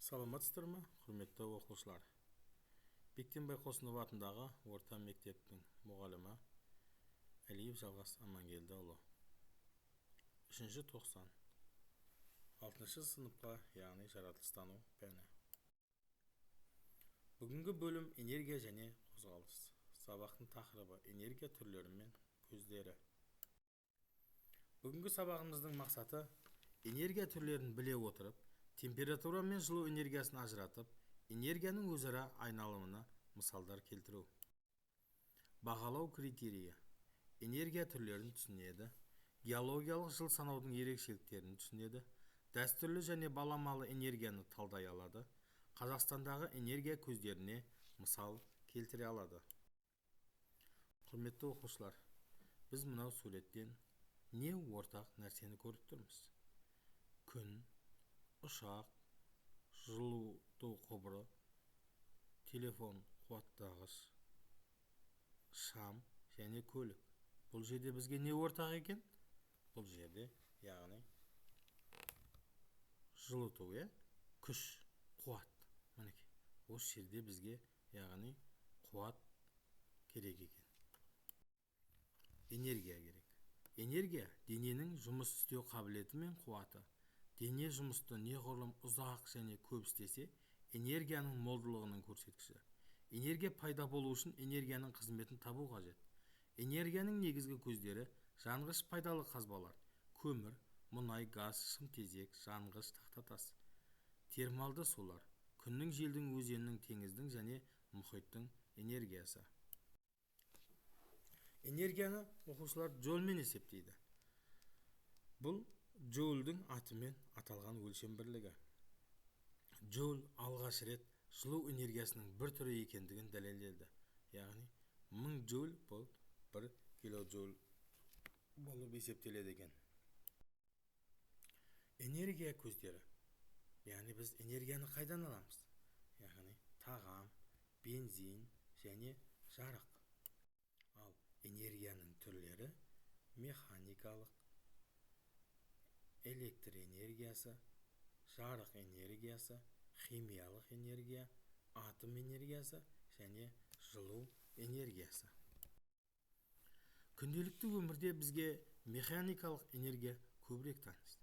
Саламатсыздар ма, құрметті оқушылар? Бектенбай Қосынов атындағы орта мектептің мұғалімі Әлиев Жалғас Амангелдіұлы. 3-ші тоқсан 6-шы сыныпқа, яғни жаратылыстану пәні. Бүгінгі бөлім энергия және қозғалыс. Сабақтың тақырыбы энергия түрлері мен көздері. Бүгінгі сабағымыздың мақсаты энергия түрлерін біле отырып, температура мен жылу энергиясын ажыратып, энергияның өзара айналымына мысалдар келтіру. Бағалау критерийі. Энергия түрлерін түсінеді, геологиялық жыл санаудың ерекшеліктерін түсінеді, дәстүрлі және баламалы энергияны талдай алады, Қазақстандағы энергия көздеріне мысал келтіре алады. Құрметті оқушылар, біз мынау суреттен не ортақ нәрсені көріп тұрмыз? Күн, ұшақ, жылыту құбыры, телефон қуаттағыш, шам және көлік. Бұл жерде бізге не ортақ екен? Бұл жерде, яғни жылыту, күш, қуат. Мінекей, осы жерде бізге, яғни қуат керек екен. Энергия керек. Энергия дененің жұмыс істеу қабілеті мен қуаты. Дене жұмысты неғұрлым ұзақ және көп істесе, энергияның молдылығының көрсеткіші. Энергия пайда болу үшін энергияның қызметін табу қажет. Энергияның негізгі көздері жанғыш пайдалы қазбалар: көмір, мұнай, газ, шымтезек, жанғыш, тақтатас. Термалды сулар: күннің, желдің, өзеннің, теңіздің және мұхиттың энергиясы. Энергияны оқушылар джоульмен есептейді. Бұл джоульдің атымен аталған өлшем бірлігі. Джоуль алғаш рет жылу энергиясының бір түрі екендігін дәлелдеді. Яғни 1000 джоуль бұл 1 килоджоуль болып есептеледі екен. Энергия көздері. Яғни біз энергияны қайдан аламыз? Яғни тағам, бензин және жарық. Ал энергияның түрлері механикалық, электр энергиясы, жарық энергиясы, химиялық энергия, атом энергиясы және жылу энергиясы. Күнделікті өмірде бізге механикалық энергия көбірек таныс.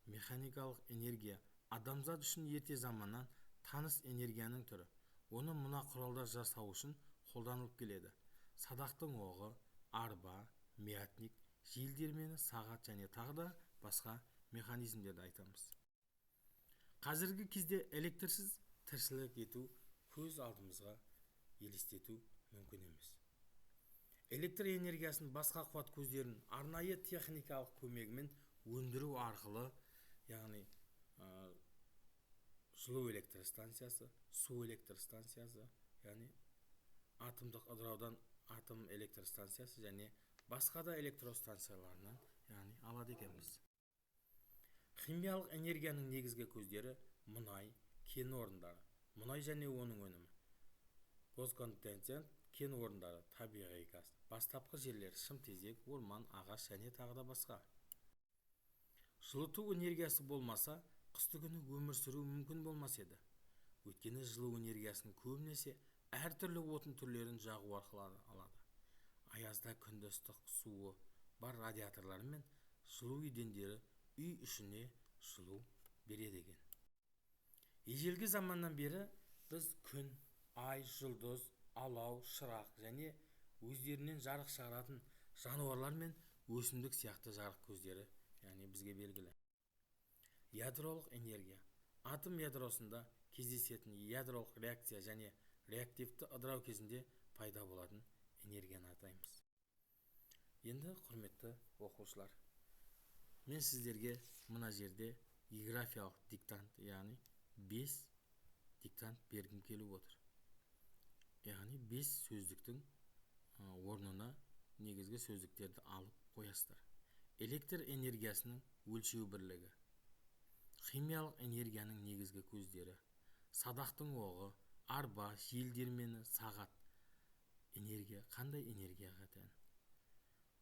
Механикалық энергия адамзат үшін ерте заманнан таныс энергияның түрі. Оны мына құралдар жасау үшін қолданылып келеді. Садақтың оғы, арба, маятник, желдермені, сағат және тағы да басқа механизмдерді айтамыз. Қазіргі кезде электрсіз тіршілік ету көз алдымызға елестету мүмкін емес. Электр энергиясын басқа қуат көздерін арнайы техникалық көмегімен өндіру арқылы, яғни жылу электростанциясы, су электростанциясы, яғни атомдық ыдыраудан атом электростанциясы және басқа да электростанцияларынан, яғни алады екенбіз. Химиялық энергияның негізгі көздері мұнай, кен орындары, мұнай және оның өнімі, госконтенцент, кен орындары, табиғи газ, бастапқы жерлер, шымтезек, орман, ағаш және тағы да басқа. Жылыту энергиясы болмаса, қыстыгүні өмір сүру мүмкін болмас еді. Өйткені жылу энергиясын көбінесе әртүрлі отын түрлерін жағу арқылы алады. Аязда күнді ыстық суы бар радиаторлар мен жылу едендері үй ішіне жылу береді екен. Ежелгі заманнан бері біз күн, ай, жұлдыз, алау, шырақ және өздерінен жарық шығаратын жануарлар мен өсімдік сияқты жарық көздері, яғни бізге белгілі. Ядролық энергия. Атом ядросында кездесетін ядролық реакция және реактивті ыдырау кезінде пайда болатын энергияны атаймыз. Енді құрметті оқушылар, мен сіздерге мына жерде географиялық диктант, яғни 5 диктант бергім келіп отыр. Яғни 5 сөздіктің орнына негізгі сөздіктерді алып қоясыздар. Электр энергиясының өлшеу бірлігі, химиялық энергияның негізгі көздері, садақтың оғы, арба, желдермені, сағат. Энергия қандай энергияға тән?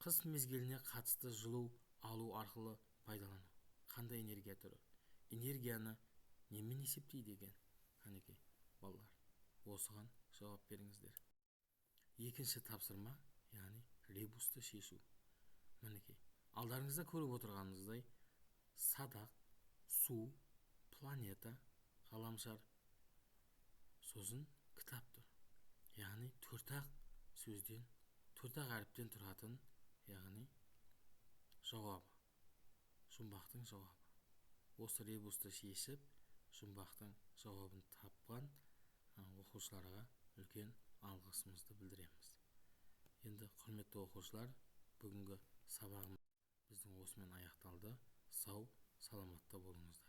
Қыс мезгіліне қатысты жылу алу арқылы пайдалану қандай энергия түрі? Энергияны немен есептейді екен? Мінекей балалар, осыған жауап беріңіздер. Екінші тапсырма, яғни ребусты шешу. Мінекей алдарыңызда көріп отырғаныңыздай садақ, су, планета, ғаламшар, сосын кітап тұр. Яғни төрт-ақ сөзден, төрт-ақ әріптен тұратын, яғни жауабы, жұмбақтың жауабы. Осы ребусты шешіп, жұмбақтың жауабын тапқан оқушыларға үлкен алғысымызды білдіреміз. Енді құрметті оқушылар, бүгінгі сабағымыз біздің осымен аяқталды. Сау, саламатта болыңыздар.